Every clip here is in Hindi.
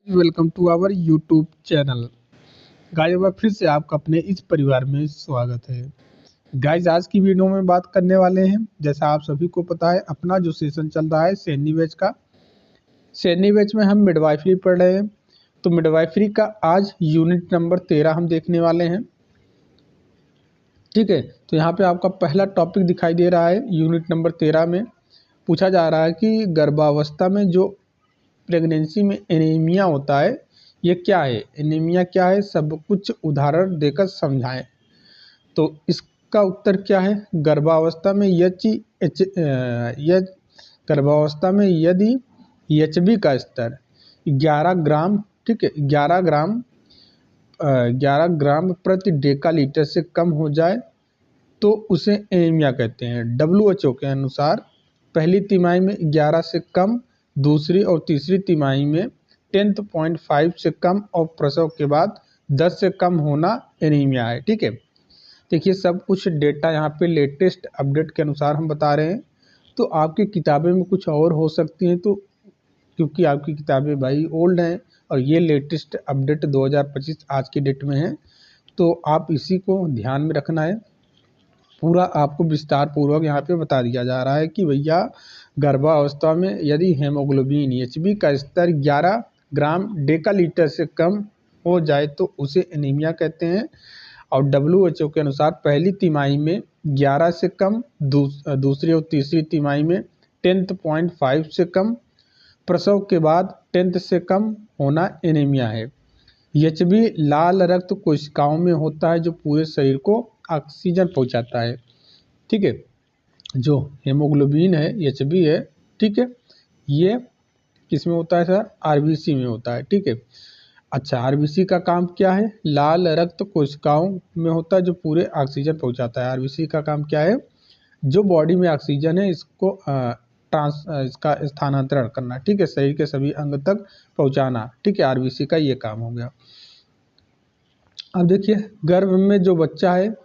Welcome to our YouTube channel. Guys एक बार फिर से आपका अपने इस परिवार में स्वागत है। गाइस आज की वीडियो में बात करने वाले हैं, जैसा आप सभी को पता है अपना जो सेशन चल रहा है सैनी बैच का। सैनी बैच में हम मिडवाइफरी पढ़ रहे हैं, तो मिडवाइफरी का आज यूनिट नंबर 13 हम देखने वाले हैं। ठीक है, तो यहाँ पे आपका पहला टॉपिक दिखाई दे रहा है। यूनिट नंबर 13 में पूछा जा रहा है कि गर्भावस्था में जो प्रेगनेंसी में एनीमिया होता है ये क्या है, एनीमिया क्या है, सब कुछ उदाहरण देकर समझाएं। तो इसका उत्तर क्या है, गर्भावस्था में गर्भावस्था में यदि एचबी का स्तर 11 ग्राम, ठीक है, 11 ग्राम प्रति डेकालीटर से कम हो जाए तो उसे एनीमिया कहते हैं। WHO के अनुसार पहली तिमाही में 11 से कम, दूसरी और तीसरी तिमाही में 10.5 से कम और प्रसव के बाद 10 से कम होना एनीमिया है। ठीक है, देखिए सब कुछ डेटा यहाँ पे लेटेस्ट अपडेट के अनुसार हम बता रहे हैं। तो आपकी किताबें में कुछ और हो सकती हैं, तो क्योंकि आपकी किताबें भाई ओल्ड हैं और ये लेटेस्ट अपडेट 2025 आज की डेट में है, तो आप इसी को ध्यान में रखना है। पूरा आपको विस्तार पूर्वक यहाँ पे बता दिया जा रहा है कि भैया गर्भावस्था में यदि हेमोग्लोबिन एचबी का स्तर 11 ग्राम डेकालीटर से कम हो जाए तो उसे एनीमिया कहते हैं। और WHO के अनुसार पहली तिमाही में 11 से कम, दूसरी और तीसरी तिमाही में 10.5 से कम, प्रसव के बाद 10 से कम होना एनीमिया है। एचबी लाल रक्त कोशिकाओं में होता है जो पूरे शरीर को ऑक्सीजन पहुंचाता है। ठीक है, जो हेमोग्लोबिन है एचबी है, ठीक है, ये किस में होता है सर, आरबीसी में होता है। ठीक है, अच्छा आरबीसी का काम क्या है, लाल रक्त कोशिकाओं में होता है जो पूरे ऑक्सीजन पहुंचाता है। आरबीसी का काम क्या है, जो बॉडी में ऑक्सीजन है इसको इसका स्थानांतरण करना, ठीक है, शरीर के सभी अंग तक पहुंचाना। ठीक है, आरबीसी का ये काम हो गया। अब देखिए गर्भ में जो बच्चा है,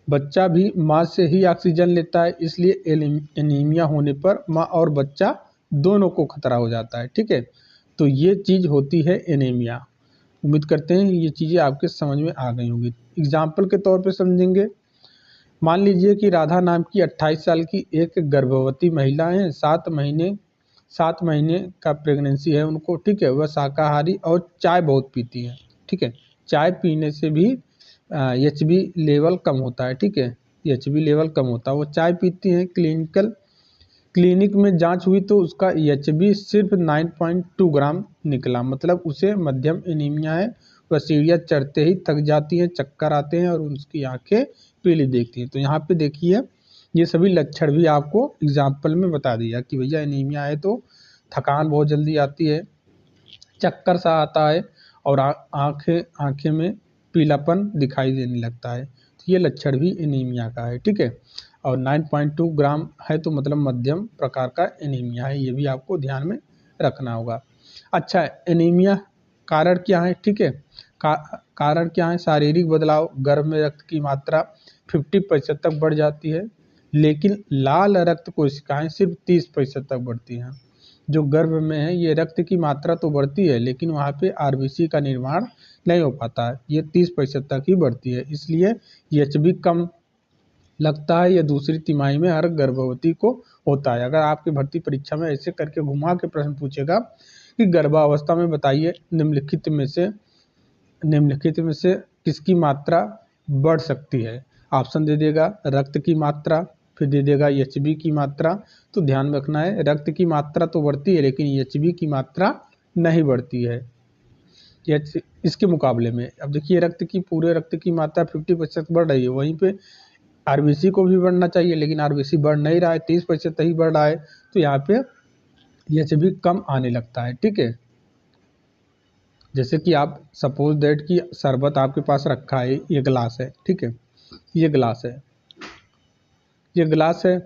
बच्चा भी माँ से ही ऑक्सीजन लेता है, इसलिए एनीमिया होने पर माँ और बच्चा दोनों को खतरा हो जाता है। ठीक है, तो ये चीज़ होती है एनीमिया। उम्मीद करते हैं ये चीज़ें आपके समझ में आ गई होंगी। एग्जाम्पल के तौर पे समझेंगे, मान लीजिए कि राधा नाम की 28 साल की एक गर्भवती महिला है, 7 महीने का प्रेगनेंसी है उनको। ठीक है, वह शाकाहारी और चाय बहुत पीती है। ठीक है, चाय पीने से भी एचबी लेवल कम होता है। ठीक है, एचबी लेवल कम होता है, वो चाय पीती हैं। क्लिनिक में जांच हुई तो उसका एचबी सिर्फ 9.2 ग्राम निकला, मतलब उसे मध्यम एनीमिया है। वह सीढ़ियाँ चढ़ते ही थक जाती हैं, चक्कर आते हैं और उसकी आंखें पीली देखती हैं। तो यहाँ पे देखिए ये सभी लक्षण भी आपको एग्जाम्पल में बता दिया कि भैया एनीमिया है तो थकान बहुत जल्दी आती है, चक्कर सा आता है और आंखें में पीलापन दिखाई देने लगता है। तो ये लक्षण भी एनीमिया का है। ठीक है, और 9.2 ग्राम है तो मतलब मध्यम प्रकार का एनीमिया है, ये भी आपको ध्यान में रखना होगा। अच्छा, एनीमिया कारण क्या है, ठीक है, कारण क्या है, शारीरिक बदलाव, गर्भ में रक्त की मात्रा 50% तक बढ़ जाती है, लेकिन लाल रक्त कोशिकाएं सिर्फ 30% तक बढ़ती हैं। जो गर्भ में है ये रक्त की मात्रा तो बढ़ती है लेकिन वहाँ पे आरबीसी का निर्माण नहीं हो पाता है, ये 30% तक ही बढ़ती है, इसलिए एचबी कम लगता है। यह दूसरी तिमाही में हर गर्भवती को होता है। अगर आपकी भर्ती परीक्षा में ऐसे करके घुमा के प्रश्न पूछेगा कि गर्भावस्था में बताइए निम्नलिखित में से किसकी मात्रा बढ़ सकती है, ऑप्शन दे देगा रक्त की मात्रा, फिर दे देगा एचबी की मात्रा। तो ध्यान में रखना है रक्त की मात्रा तो बढ़ती है लेकिन एचबी की मात्रा नहीं बढ़ती है इसके मुकाबले में। अब देखिए पूरे रक्त की मात्रा 50% बढ़ रही है, वहीं पे आरबीसी को भी बढ़ना चाहिए लेकिन आरबीसी बढ़ नहीं रहा है, 30% ही बढ़ रहा है, तो यहाँ पे एचबी कम आने लगता है। ठीक है, जैसे कि आप सपोज दैट कि शरबत आपके पास रखा है, ये गिलास है, ठीक है, ये गिलास है, ये गिलास है,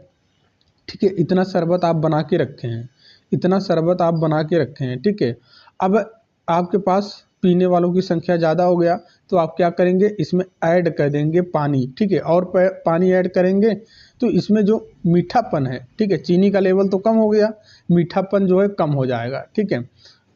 ठीक है, इतना शरबत आप बना के रखे हैं, इतना शरबत आप बना के रखे हैं। ठीक है, अब आपके पास पीने वालों की संख्या ज़्यादा हो गया तो आप क्या करेंगे, इसमें ऐड कर देंगे पानी। ठीक है, और पानी ऐड करेंगे तो इसमें जो मीठापन है, ठीक है, चीनी का लेवल तो कम हो गया, मीठापन जो है कम हो जाएगा। ठीक है,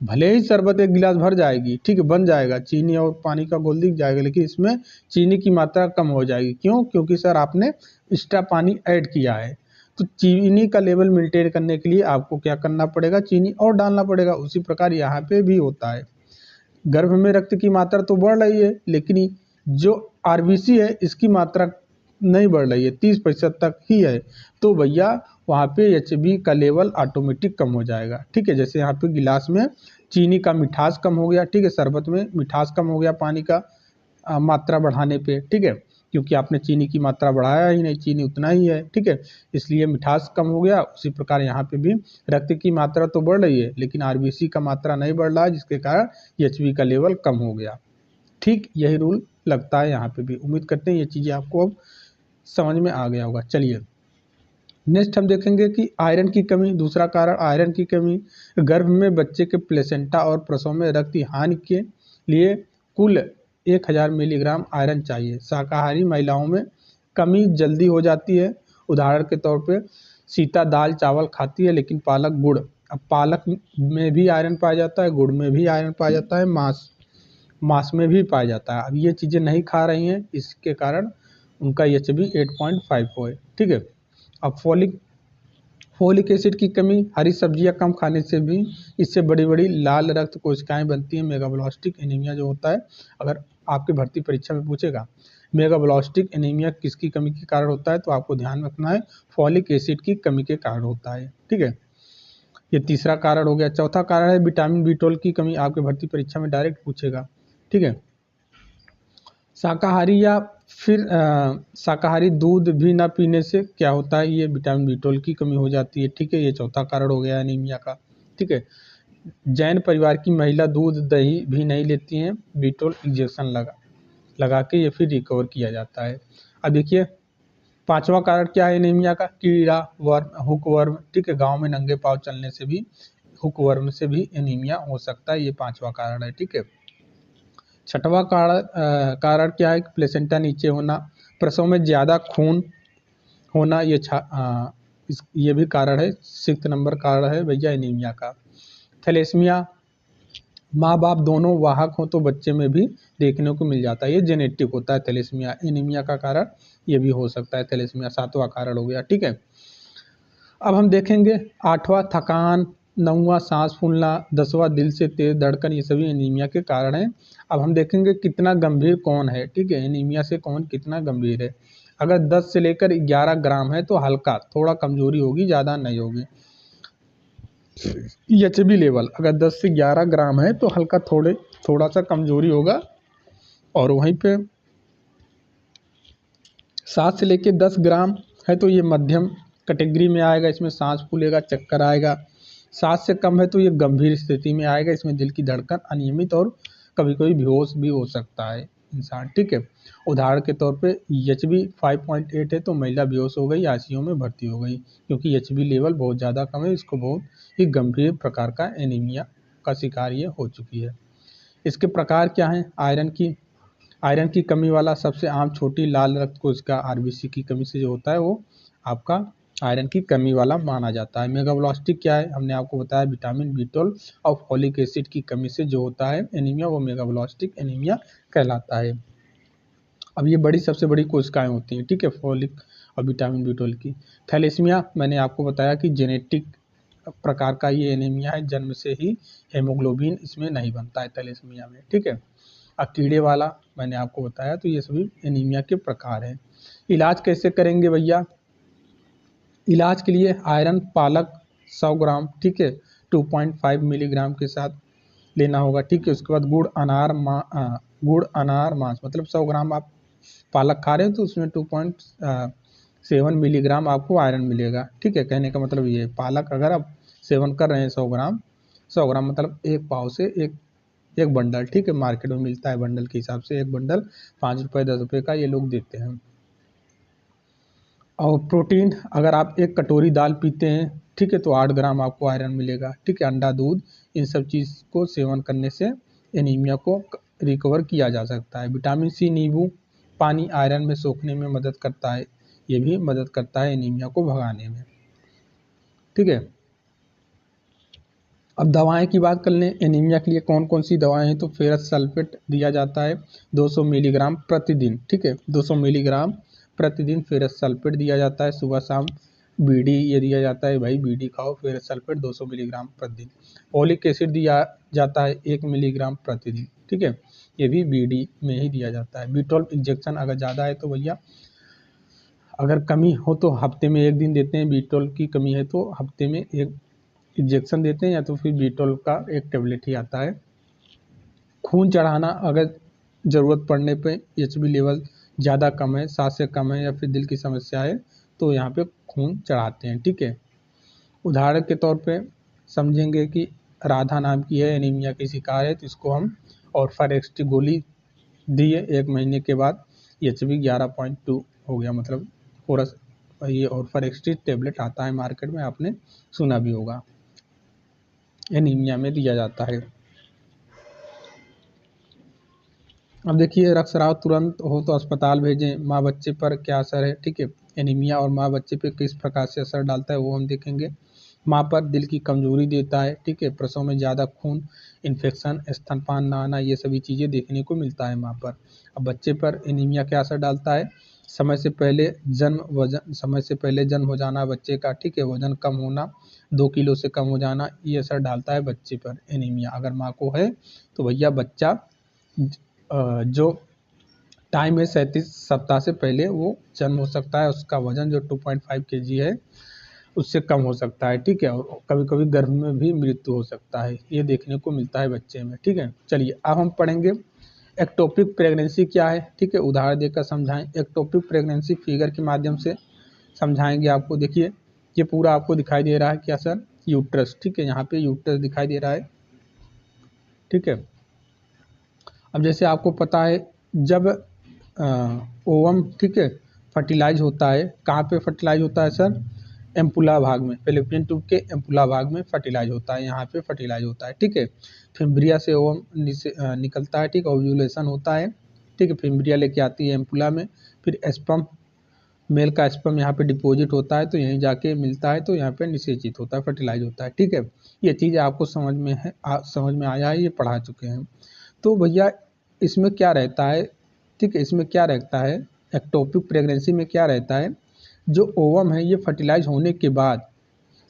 भले ही शरबत एक गिलास भर जाएगी, ठीक है, बन जाएगा, चीनी और पानी का घोल दिख जाएगा, लेकिन इसमें चीनी की मात्रा कम हो जाएगी। क्यों? क्योंकि सर आपने एक्स्ट्रा पानी ऐड किया है। तो चीनी का लेवल मेंटेन करने के लिए आपको क्या करना पड़ेगा? चीनी और डालना पड़ेगा। उसी प्रकार यहाँ पे भी होता है। गर्भ में रक्त की मात्रा तो बढ़ रही है, लेकिन जो आरबीसी है इसकी मात्रा नहीं बढ़ रही है, 30% तक ही है। तो भैया वहाँ पे एचबी का लेवल ऑटोमेटिक कम हो जाएगा। ठीक है, जैसे यहाँ पे गिलास में चीनी का मिठास कम हो गया, ठीक है, शरबत में मिठास कम हो गया पानी का मात्रा बढ़ाने पे, ठीक है, क्योंकि आपने चीनी की मात्रा बढ़ाया ही नहीं, चीनी उतना ही है, ठीक है, इसलिए मिठास कम हो गया। उसी प्रकार यहाँ पे भी रक्त की मात्रा तो बढ़ रही है, लेकिन आरबीसी का मात्रा नहीं बढ़ रहा है, जिसके कारण एचबी का लेवल कम हो गया। ठीक यही रूल लगता है यहाँ पे भी। उम्मीद करते हैं ये चीज़ें आपको अब समझ में आ गया होगा। चलिए नेक्स्ट हम देखेंगे कि आयरन की कमी। दूसरा कारण आयरन की कमी। गर्भ में बच्चे के प्लेसेंटा और प्रसव में रक्त हानि के लिए कुल 1000 मिलीग्राम आयरन चाहिए। शाकाहारी महिलाओं में कमी जल्दी हो जाती है। उदाहरण के तौर पे सीता दाल चावल खाती है, लेकिन पालक गुड़, अब पालक में भी आयरन पाया जाता है, गुड़ में भी आयरन पाया जाता है, मांस में भी पाया जाता है। अब ये चीज़ें नहीं खा रही हैं, इसके कारण उनका एचबी 8.5 है। ठीक है, अब फोलिक एसिड की कमी। हरी सब्जियां कम खाने से भी इससे बड़ी बड़ी लाल रक्त कोशिकाएं बनती हैं। मेगाब्लास्टिक एनीमिया जो होता है, अगर आपके भर्ती परीक्षा में पूछेगा मेगाब्लास्टिक एनीमिया किसकी कमी के कारण होता है, तो आपको ध्यान रखना है फॉलिक एसिड की कमी के कारण होता है। ठीक है, ये तीसरा कारण हो गया। चौथा कारण है विटामिन B12 की कमी। आपके भर्ती परीक्षा में डायरेक्ट पूछेगा। ठीक है, शाकाहारी या फिर शाकाहारी दूध भी ना पीने से क्या होता है, ये विटामिन B12 की कमी हो जाती है। ठीक है, ये चौथा कारण हो गया एनीमिया का। ठीक है, जैन परिवार की महिला दूध दही भी नहीं लेती हैं, B12 इंजेक्शन लगा के ये फिर रिकवर किया जाता है। अब देखिए पांचवा कारण क्या है एनीमिया का? कीड़ा वर्म, हुक वर्म। ठीक है, गाँव में नंगे पाँव चलने से भी हुक वर्म से भी एनीमिया हो सकता है, ये पांचवा कारण है। ठीक है, छठवां कारण क्या है? प्लेसेंटा नीचे होना, प्रसव में ज़्यादा खून होना, ये भी कारण है। 6 नंबर कारण है भैया एनीमिया का। थैलेसीमिया, माँ बाप दोनों वाहक हो तो बच्चे में भी देखने को मिल जाता है, ये जेनेटिक होता है थैलेसीमिया। एनीमिया का कारण ये भी हो सकता है थैलेसीमिया, 7वां कारण हो गया। ठीक है, अब हम देखेंगे 8वां थकान, 9वां सांस फूलना, 10वां दिल से तेज धड़कन, ये सभी एनीमिया के कारण हैं। अब हम देखेंगे कितना गंभीर कौन है। ठीक है, एनीमिया से कौन कितना गंभीर है। अगर 10 से लेकर 11 ग्राम है तो हल्का, थोड़ा कमजोरी होगी, ज़्यादा नहीं होगी। एचबी लेवल अगर 10 से 11 ग्राम है तो हल्का थोड़ा सा कमजोरी होगा। और वहीं पे 7 से लेकर 10 ग्राम है तो ये मध्यम कैटेगरी में आएगा, इसमें सांस फूलेगा, चक्कर आएगा। 7 से कम है तो ये गंभीर स्थिति में आएगा, इसमें दिल की धड़कन अनियमित और कभी कभी बेहोश भी हो सकता है इंसान। ठीक है, उदाहरण के तौर पे एचबी 5.8 है तो महिला बेहोश हो गई, आईसीयू में भर्ती हो गई, क्योंकि एचबी लेवल बहुत ज़्यादा कम है, इसको बहुत ही गंभीर प्रकार का एनीमिया का शिकार ये हो चुकी है। इसके प्रकार क्या हैं? आयरन की कमी वाला सबसे आम छोटी लाल रक्त कोशिका आरबीसी की कमी से जो होता है वो आपका आयरन की कमी वाला माना जाता है। मेगाब्लास्टिक क्या है? हमने आपको बताया विटामिन B12 और फॉलिक एसिड की कमी से जो होता है एनीमिया, वो मेगाब्लास्टिक एनीमिया कहलाता है। अब ये सबसे बड़ी कोशिकाएं होती हैं, ठीक है, फॉलिक और विटामिन B12 की। थैलेसीमिया मैंने आपको बताया कि जेनेटिक प्रकार का ये एनीमिया है, जन्म से ही हेमोग्लोबिन इसमें नहीं बनता है थैलेसीमिया में। ठीक है, कीड़े वाला मैंने आपको बताया। तो ये सभी एनीमिया के प्रकार हैं। इलाज कैसे करेंगे भैया? इलाज के लिए आयरन पालक 100 ग्राम, ठीक है, 2.5 मिलीग्राम के साथ लेना होगा। ठीक है, उसके बाद गुड़ अनार मांस, मतलब 100 ग्राम आप पालक खा रहे हो तो उसमें 2.7 मिलीग्राम आपको आयरन मिलेगा। ठीक है, कहने का मतलब ये पालक अगर आप सेवन कर रहे हैं 100 ग्राम मतलब एक पाव से एक बंडल। ठीक है, मार्केट में मिलता है बंडल के हिसाब से, एक बंडल 5 रुपये 10 रुपये का ये लोग देते हैं। और प्रोटीन अगर आप एक कटोरी दाल पीते हैं, ठीक है, तो 8 ग्राम आपको आयरन मिलेगा। ठीक है, अंडा दूध इन सब चीज़ को सेवन करने से एनीमिया को रिकवर किया जा सकता है। विटामिन सी नींबू पानी आयरन में सोखने में मदद करता है, ये भी मदद करता है एनीमिया को भगाने में। ठीक है, अब दवाएं की बात कर लें, एनीमिया के लिए कौन कौन सी दवाएं हैं, तो फेरस सल्फेट दिया जाता है 200 मिलीग्राम प्रतिदिन, ठीक है, 200 मिलीग्राम प्रतिदिन फेरस सल्फेट दिया जाता है। सुबह शाम बीडी ये दिया जाता है, भाई बीडी खाओ, फेरस सल्फेट 200 मिलीग्राम प्रतिदिन। फॉलिक एसिड दिया जाता है 1 मिलीग्राम प्रतिदिन, ठीक है, ये भी बीडी में ही दिया जाता है। B12 इंजेक्शन अगर ज़्यादा है तो भैया, अगर कमी हो तो हफ्ते में 1 दिन देते हैं, B12 की कमी है तो हफ्ते में 1 इंजेक्शन देते हैं, या तो फिर B12 का 1 टेबलेट ही आता है। खून चढ़ाना, अगर ज़रूरत पड़ने पे HB लेवल ज़्यादा कम है, सांस से कम है, या फिर दिल की समस्या है तो यहाँ पे खून चढ़ाते हैं, ठीक है। उदाहरण के तौर पे समझेंगे कि राधा नाम की है, एनीमिया की शिकार है, तो इसको हम ऑर्फारेक्स गोली दिए, 1 महीने के बाद HB 11.2 हो गया, मतलब फोरस, ये ऑर्फारेक्स टेबलेट आता है मार्केट में, आपने सुना भी होगा, एनीमिया में दिया जाता है। अब देखिए, रक्तस्राव तुरंत हो तो अस्पताल भेजें, माँ बच्चे पर क्या असर है, ठीक है, एनीमिया और माँ बच्चे पे किस प्रकार से असर डालता है वो हम देखेंगे। माँ पर दिल की कमजोरी देता है, ठीक है, प्रसव में ज़्यादा खून, इन्फेक्शन, स्तनपान ना आना, ये सभी चीज़ें देखने को मिलता है माँ पर। अब बच्चे पर एनीमिया क्या असर डालता है, समय से पहले जन्म हो जाना बच्चे का, ठीक है, वजन कम होना, 2 किलो से कम हो जाना, ये असर डालता है बच्चे पर एनीमिया। अगर माँ को है तो भैया बच्चा जो टाइम है 37 सप्ताह से पहले वो जन्म हो सकता है, उसका वजन जो 2.5 kg है उससे कम हो सकता है, ठीक है, और कभी कभी गर्भ में भी मृत्यु हो सकता है, ये देखने को मिलता है बच्चे में, ठीक है। चलिए अब हम पढ़ेंगे एक्टोपिक प्रेगनेंसी क्या है, ठीक है, उदाहरण देकर समझाएं। एक्टोपिक प्रेगनेंसी फिगर के माध्यम से समझाएंगे आपको। देखिए, ये पूरा आपको दिखाई दे रहा है क्या सर, यूट्रस, ठीक है, यहाँ पे यूट्रस दिखाई दे रहा है, ठीक है। अब जैसे आपको पता है, जब ओवम, ठीक है, फर्टिलाइज होता है, कहाँ पे फर्टिलाइज होता है सर, एम्पुला भाग में, फेलोपियन ट्यूब के एम्पुला भाग में फर्टिलाइज होता है, यहाँ पे फर्टिलाइज होता है, ठीक है। फिम्ब्रिया से ओवम निकलता है, ठीक, ओव्यूलेशन होता है, ठीक है, फिम्ब्रिया लेके आती है एम्पुला में, फिर स्पर्म, मेल का स्पर्म यहाँ पे डिपॉजिट होता है, तो यहीं जाके मिलता है, तो यहाँ पे निषेचित होता है, फर्टिलाइज होता है, ठीक है। ये चीज़ आपको समझ में है, समझ में आया है, ये पढ़ा चुके हैं। तो भैया इसमें क्या रहता है, ठीक है, इसमें क्या रहता है, एक्टोपिक प्रेगनेंसी में क्या रहता है, जो ओवम है ये फर्टिलाइज होने के बाद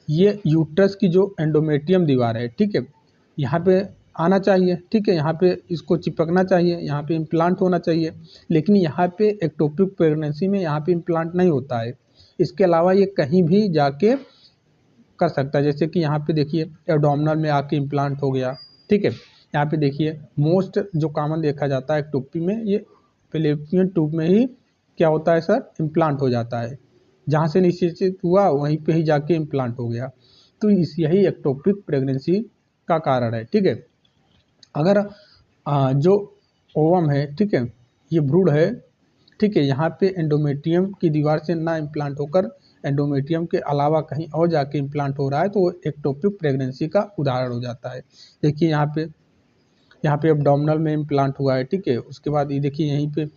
ये यूट्रस की जो एंडोमेट्रियम दीवार है, ठीक है, यहाँ पे आना चाहिए, ठीक है, यहाँ पे इसको चिपकना चाहिए, यहाँ पे इम्प्लांट होना चाहिए, लेकिन यहाँ पे एक्टोपिक प्रेगनेंसी में यहाँ पे इम्प्लांट नहीं होता है। इसके अलावा ये कहीं भी जाके कर सकता है, जैसे कि यहाँ पे देखिए एब्डोमिनल में आके इम्प्लांट हो गया, ठीक है। यहाँ पे देखिए मोस्ट जो कॉमन देखा जाता है एक्टोपी में, ये फेलोपियन ट्यूब में ही क्या होता है सर, इम्प्लांट हो जाता है, जहाँ से निषेचित हुआ वहीं पे ही जाके इम्प्लांट हो गया, तो यही एक्टोपिक प्रेगनेंसी का कारण है, ठीक है। अगर जो ओवम है, ठीक है, ये भ्रूण है, ठीक है, यहाँ पे एंडोमेट्रियम की दीवार से ना इम्प्लांट होकर एंडोमेट्रियम के अलावा कहीं और जाके इम्प्लांट हो रहा है, तो वो एक्टोपिक प्रेगनेंसी का उदाहरण हो जाता है। देखिए यहाँ पे एब्डोमिनल में इम्प्लांट हुआ है, ठीक है, उसके बाद ये देखिए यहीं पे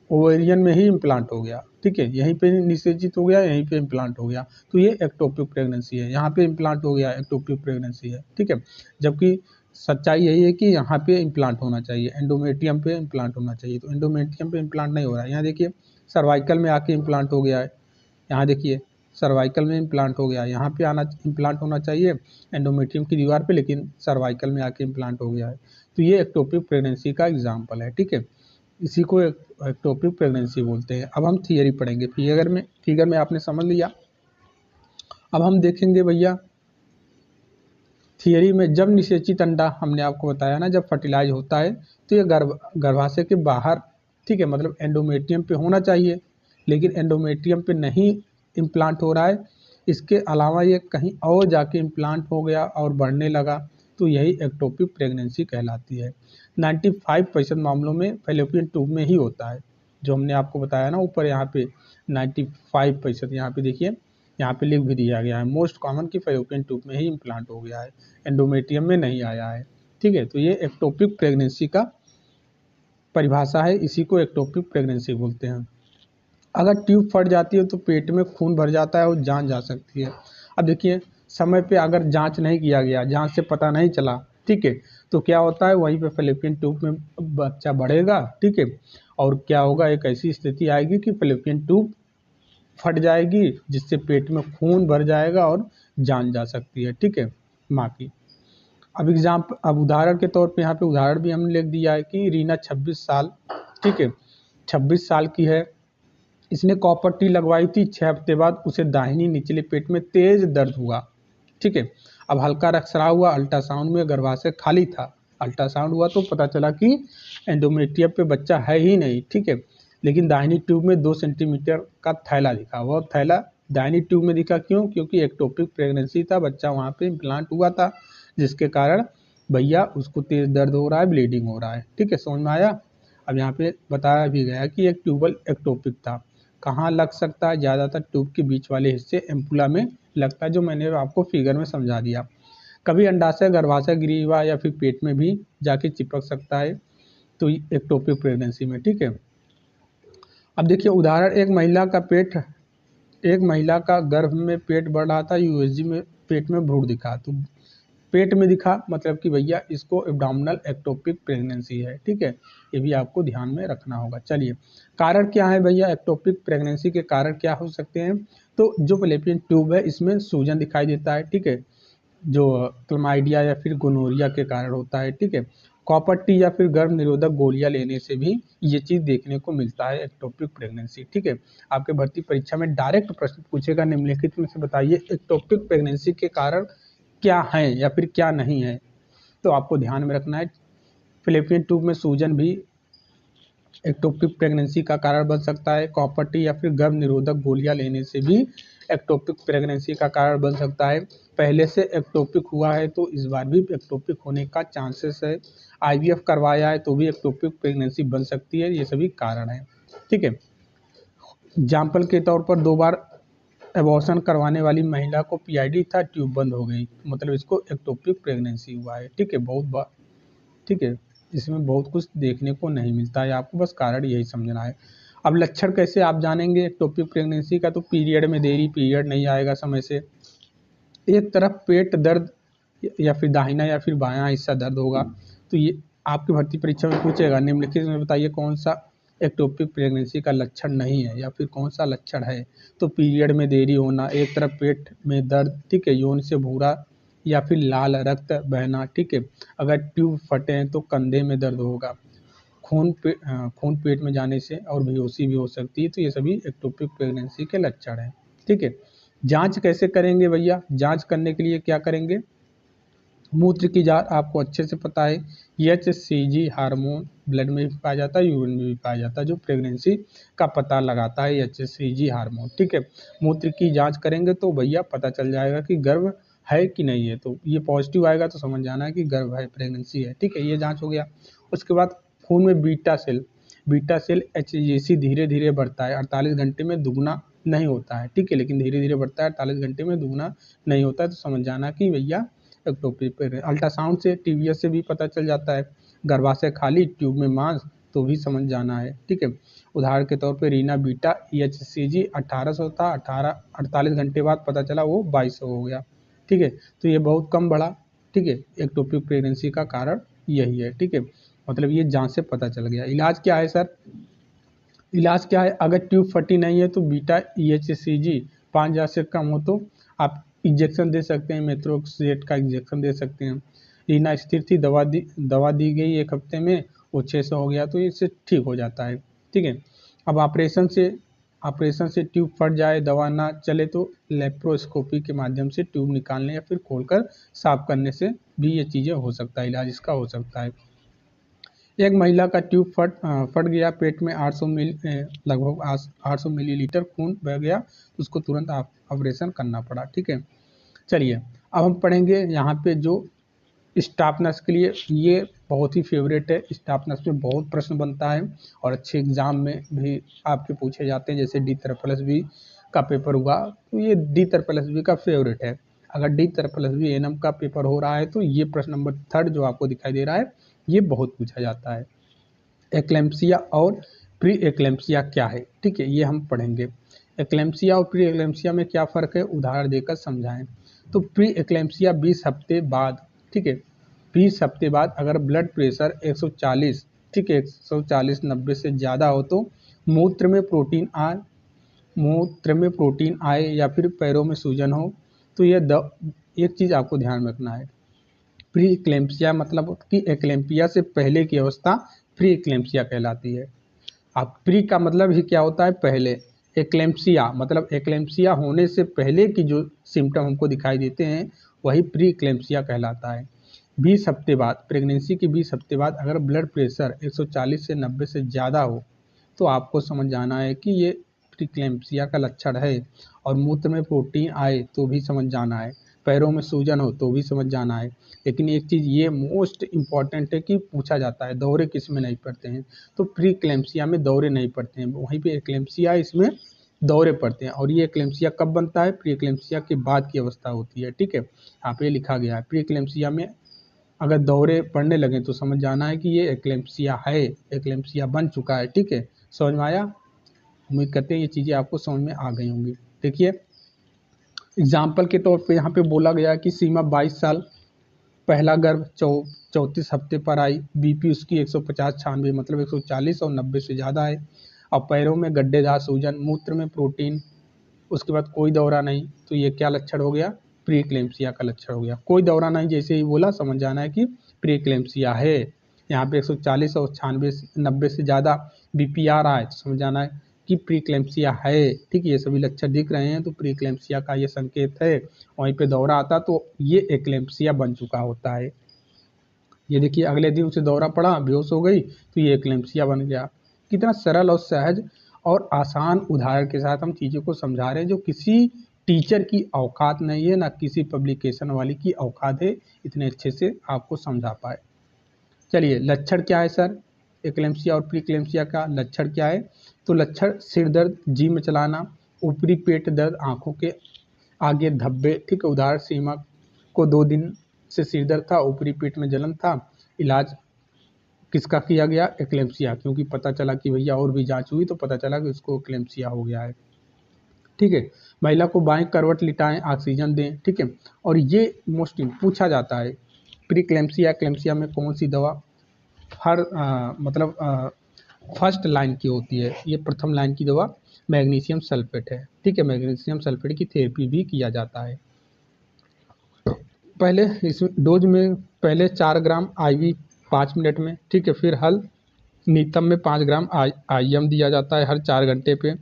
ओवेरियन में ही इम्प्लांट हो गया, ठीक है, यहीं पे निषेचित हो गया, यहीं पे इम्प्लांट हो गया, तो ये एक्टोपिक प्रेगनेंसी है। यहाँ पे इम्प्लांट हो गया, एक्टोपिक प्रेगनेंसी है, ठीक है। जबकि सच्चाई यही है कि यहाँ पे इम्प्लांट होना चाहिए, एंडोमेट्रियम पे इम्प्लांट होना चाहिए, तो एंडोमेट्रियम पे इम्प्लांट नहीं हो रहा है। यहाँ देखिए सर्वाइकल में आके इम्प्लांट हो गया है, यहाँ देखिए सर्वाइकल में इम्प्लांट हो गया, यहाँ पे आना इम्प्लांट होना चाहिए एंडोमेट्रियम की दीवार पे, लेकिन सर्वाइकल में आके इम्प्लांट हो गया है, तो ये एक्टोपिक प्रेगनेंसी का एग्जाम्पल है, ठीक है। इसी को एक्टोपिक प्रेगनेंसी बोलते हैं। अब हम थियरी पढ़ेंगे, फिगर में आपने समझ लिया। अब हम देखेंगे भैया थियरी में, जब निषेचित अंडा, हमने आपको बताया ना, जब फर्टिलाइज होता है तो ये गर्भाशय के बाहर, ठीक है, मतलब एंडोमेट्रियम पे होना चाहिए, लेकिन एंडोमेट्रियम पे नहीं इम्प्लांट हो रहा है, इसके अलावा ये कहीं और जाके इम्प्लांट हो गया और बढ़ने लगा, तो यही एक्टोपिक प्रेगनेंसी कहलाती है। 95% मामलों में फेलोपियन ट्यूब में ही होता है, जो हमने आपको बताया ना ऊपर, यहाँ पे 95%, यहाँ पे देखिए, यहाँ पे लिख भी दिया गया है, मोस्ट कॉमन की फेलोपियन ट्यूब में ही इम्प्लांट हो गया है, एंडोमेट्रियम में नहीं आया है, ठीक है। तो ये एक्टोपिक प्रेगनेंसी का परिभाषा है, इसी को एक्टोपिक प्रेगनेंसी बोलते हैं। अगर ट्यूब फट जाती है तो पेट में खून भर जाता है और जान जा सकती है। अब देखिए समय पे अगर जांच नहीं किया गया, जांच से पता नहीं चला, ठीक है, तो क्या होता है वहीं पे फैलोपियन ट्यूब में बच्चा बढ़ेगा, ठीक है, और क्या होगा, एक ऐसी स्थिति आएगी कि फैलोपियन ट्यूब फट जाएगी, जिससे पेट में खून भर जाएगा और जान जा सकती है, ठीक है, माँ की। अब उदाहरण के तौर पे यहाँ पे उदाहरण भी हमने लिख दिया है कि रीना 26 साल, ठीक है, 26 साल की है, इसने कॉपर टी लगवाई थी, 6 हफ्ते बाद उसे दाहिनी निचले पेट में तेज दर्द हुआ, ठीक है। अब हल्का रक्तस्राव हुआ, अल्ट्रासाउंड में गर्भाशय खाली था, अल्ट्रासाउंड हुआ तो पता चला कि एंडोमेट्रियम पे बच्चा है ही नहीं, ठीक है, लेकिन दाहिनी ट्यूब में 2 सेंटीमीटर का थैला दिखा। वह थैला दाहिनी ट्यूब में दिखा क्यों? क्योंकि एक्टोपिक प्रेगनेंसी था, बच्चा वहाँ पे इम्प्लांट हुआ था, जिसके कारण भैया उसको तेज दर्द हो रहा है, ब्लीडिंग हो रहा है, ठीक है, समझ में आया। अब यहाँ पे बताया भी गया कि एक ट्यूबल एक्टोपिक था। कहाँ लग सकता है? ज़्यादातर ट्यूब के बीच वाले हिस्से एम्पुला में लगता है, जो मैंने आपको फिगर में समझा दिया। कभी अंडाशय, गर्भाशय, ग्रीवा या फिर पेट में भी जाके चिपक सकता है, तो एक्टोपिक प्रेगनेंसी में, ठीक है। अब देखिए उदाहरण, एक महिला का गर्भ में पेट बढ़ रहा था, यूएसजी में पेट में भ्रूण दिखा, तो पेट में दिखा मतलब कि भैया इसको एब्डोमिनल एक्टोपिक प्रेगनेंसी है, ठीक है, ये भी आपको ध्यान में रखना होगा। चलिए, कारण क्या है भैया? एक्टोपिक प्रेगनेंसी के कारण क्या हो सकते हैं? तो जो फैलोपियन ट्यूब है इसमें सूजन दिखाई देता है, ठीक है, जो क्लमाइडिया या फिर गोनोरिया के कारण होता है, ठीक है। कॉपर टी या फिर गर्भ निरोधक गोलियां लेने से भी ये चीज़ देखने को मिलता है, एक्टोपिक प्रेगनेंसी, ठीक है। आपके भर्ती परीक्षा में डायरेक्ट प्रश्न पूछेगा, निम्नलिखित में से बताइए एक्टोपिक प्रेगनेंसी के कारण क्या है या फिर क्या नहीं है, तो आपको ध्यान में रखना है। फैलोपियन ट्यूब में सूजन भी एक्टोपिक प्रेगनेंसी का कारण बन सकता है। कॉपर टी या फिर गर्भ निरोधक गोलियां लेने से भी एक्टोपिक प्रेगनेंसी का कारण बन सकता है। पहले से एक्टोपिक हुआ है तो इस बार भी एक्टोपिक होने का चांसेस है। आईवीएफ करवाया है तो भी एक्टोपिक प्रेगनेंसी बन सकती है। ये सभी कारण हैं, ठीक है। एग्जाम्पल के तौर पर 2 बार एबॉर्शन करवाने वाली महिला को पीआईडी था, ट्यूब बंद हो गई, मतलब इसको एक्टोपिक प्रेगनेंसी हुआ है, ठीक है। बहुत बार, ठीक है, इसमें बहुत कुछ देखने को नहीं मिलता है, आपको बस कारण यही समझना है। अब लक्षण कैसे आप जानेंगे एक्टोपिक प्रेगनेंसी का? तो पीरियड में देरी, पीरियड नहीं आएगा समय से, एक तरफ पेट दर्द या फिर दाहिना या फिर बायां हिस्सा दर्द होगा। तो ये आपकी भर्ती परीक्षा में पूछेगा, निम्नलिखित में बताइए कौन सा एक्टोपिक प्रेगनेंसी का लक्षण नहीं है या फिर कौन सा लक्षण है? तो पीरियड में देरी होना, एक तरफ पेट में दर्द, ठीक है, यौन से भूरा या फिर लाल रक्त बहना, ठीक है, अगर ट्यूब फटे हैं तो कंधे में दर्द होगा, खून पेट में जाने से और बेहोशी भी हो सकती है। तो ये सभी एक्टोपिक प्रेगनेंसी के लक्षण हैं, ठीक है। जांच कैसे करेंगे भैया? जांच करने के लिए क्या करेंगे? मूत्र की जांच आपको अच्छे से पता है, HCG हार्मोन ब्लड में भी पाया जाता है, यूरिन में भी पाया जाता है, जो प्रेगनेंसी का पता लगाता है HCG हार्मोन, ठीक है। मूत्र की जांच करेंगे तो भैया पता चल जाएगा कि गर्भ है कि नहीं है, तो ये पॉजिटिव आएगा तो समझ जाना है कि गर्भ है, प्रेगनेंसी है, ठीक है, ये जांच हो गया। उसके बाद खून में बीटा सेल HCG धीरे धीरे बढ़ता है, 48 घंटे में दुगना नहीं होता है, ठीक है, लेकिन धीरे धीरे बढ़ता है, 48 घंटे में दुगना नहीं होता है, तो समझ जाना कि भैया एक्टोपिक प्रेगनेंसी। अल्ट्रासाउंड से, टीवीएस से भी पता चल जाता है, गर्भाशय खाली, ट्यूब में मांस, तो भी समझ जाना है, ठीक है। उदाहरण के तौर पे रीना बीटा HCG 1800 था, 48 घंटे बाद पता चला वो 2200 हो गया, ठीक है, तो ये बहुत कम बढ़ा, ठीक है। एक्टोपिक प्रेगनेंसी का कारण यही है, ठीक है, मतलब ये जांच से पता चल गया। इलाज क्या है सर? इलाज क्या है? अगर ट्यूब फटी नहीं है तो बीटा HCG 5000 से कम हो तो आप इंजेक्शन दे सकते हैं, मेट्रोक्सेट का इंजेक्शन दे सकते हैं। रीना स्थिर थी, दवा दी गई 1 हफ्ते में, वो 600 हो गया, तो इससे ठीक हो जाता है, ठीक है। अब ऑपरेशन से ट्यूब फट जाए, दवा ना चले तो लेप्रोस्कोपी के माध्यम से ट्यूब निकालने या फिर खोलकर साफ करने से भी ये चीज़ें हो सकता है, इलाज इसका हो सकता है। एक महिला का ट्यूब फट गया, पेट में लगभग 800 मिलीलीटर खून बह गया, तो उसको तुरंत ऑपरेशन करना पड़ा, ठीक है। चलिए, अब हम पढ़ेंगे यहाँ पे जो स्टाफ नर्स के लिए, ये बहुत ही फेवरेट है, स्टाफ नर्स में बहुत प्रश्न बनता है और अच्छे एग्जाम में भी आपके पूछे जाते हैं, जैसे D+B का पेपर हुआ, तो ये D+B का फेवरेट है। अगर D+B एनएम का पेपर हो रहा है तो ये प्रश्न नंबर 3 जो आपको दिखाई दे रहा है, ये बहुत पूछा जाता है। एक्लेम्पसिया और प्री एक्लेम्पसिया क्या है, ठीक है, ये हम पढ़ेंगे। एक्लेम्पसिया और प्री एक्लेम्पसिया में क्या फ़र्क है, उदाहरण देकर समझाएं। तो प्री एक्लेम्पसिया 20 हफ्ते बाद, ठीक है, 20 हफ्ते बाद अगर ब्लड प्रेशर 140, ठीक है, 140 90 से ज़्यादा हो तो मूत्र में प्रोटीन आए या फिर पैरों में सूजन हो, तो एक चीज़ आपको ध्यान रखना है, प्री एक्लेम्पसिया मतलब कि एक्लेम्पिया से पहले की अवस्था प्री एक्लेम्पसिया कहलाती है। अब प्री का मतलब ही क्या होता है, पहले। एक्लेम्पसिया मतलब एक्लेम्पसिया होने से पहले की जो सिम्टम हमको दिखाई देते हैं वही प्री एक्लेम्पसिया कहलाता है। 20 हफ्ते बाद, प्रेगनेंसी के 20 हफ्ते बाद अगर ब्लड प्रेशर 140 से 90 से ज़्यादा हो तो आपको समझ जाना है कि ये प्री एक्लेम्पसिया का लक्षण है। और मूत्र में प्रोटीन आए तो भी समझ जाना है, पैरों में सूजन हो तो भी समझ जाना है। लेकिन एक चीज़ ये मोस्ट इम्पॉर्टेंट है कि पूछा जाता है दौरे किस में नहीं पड़ते हैं, तो प्री एक्लेम्पसिया में दौरे नहीं पड़ते हैं, वहीं पे एक्लेम्पसिया इसमें दौरे पड़ते हैं। और ये एक्लेम्पसिया कब बनता है, प्री एक्लेम्पसिया के बाद की अवस्था होती है, ठीक है। यहाँ पे लिखा गया है प्री एक्लेम्पसिया में अगर दौरे पड़ने लगे तो समझ जाना है कि ये एक्लेम्पसिया है, एक्लेम्पसिया बन चुका है, ठीक है। समझ में आया? उम्मीद करते हैं ये चीज़ें आपको समझ में आ गई होंगी। देखिए एग्जाम्पल के तौर पे यहाँ पे बोला गया कि सीमा 22 साल, पहला गर्भ 34 हफ्ते पर आई, बीपी उसकी 150-96 मतलब 140 और 90 से ज़्यादा है। और पैरों में गड्ढेदार सूजन, मूत्र में प्रोटीन, उसके बाद कोई दौरा नहीं, तो ये क्या लक्षण हो गया, प्री एक्लेम्पसिया का लक्षण हो गया। कोई दौरा नहीं जैसे ही बोला समझ जाना है कि प्री एक्लेम्पसिया है। यहाँ पे 140 और 90 से ज़्यादा बीपी आ रहा है तो समझ जाना है कि प्री एक्लेम्पसिया है, ठीक है। ये सभी लक्षण दिख रहे हैं तो प्री एक्लेम्पसिया का ये संकेत है। वहीं पे दौरा आता तो ये एक्लेम्पसिया बन चुका होता है। ये देखिए अगले दिन उसे दौरा पड़ा, बेहोश हो गई, तो ये एक्लेम्पसिया बन गया। कितना सरल और सहज और आसान उदाहरण के साथ हम चीज़ों को समझा रहे हैं, जो किसी टीचर की औकात नहीं है, ना किसी पब्लिकेशन वाली की औकात है इतने अच्छे से आपको समझा पाए। चलिए लक्षण क्या है सर, एक्लेम्पसिया और प्री एक्लेम्पसिया का लक्षण क्या है? तो लक्षण सिर दर्द, जी में चलाना, ऊपरी पेट दर्द, आँखों के आगे धब्बे, ठीक है। उदाहरण सीमा को 2 दिन से सिर दर्द था, ऊपरी पेट में जलन था। इलाज किसका किया गया, एक्लेम्पसिया, क्योंकि पता चला कि भैया और भी जांच हुई तो पता चला कि उसको एक्लेम्पसिया हो गया है, ठीक है। महिला को बाएं करवट लिटाएं, ऑक्सीजन दें, ठीक है। और ये मोस्ट पूछा जाता है प्री एक्लेम्पसिया एक्लेम्पसिया में कौन सी दवा हर मतलब फर्स्ट लाइन की होती है। ये प्रथम लाइन की दवा मैग्नीशियम सल्फेट है, ठीक है। मैग्नीशियम सल्फेट की थेरेपी भी किया जाता है। पहले इस डोज में पहले 4 ग्राम IV 5 मिनट में, ठीक है। फिर हल नीतम में 5 ग्राम IM दिया जाता है हर 4 घंटे पे।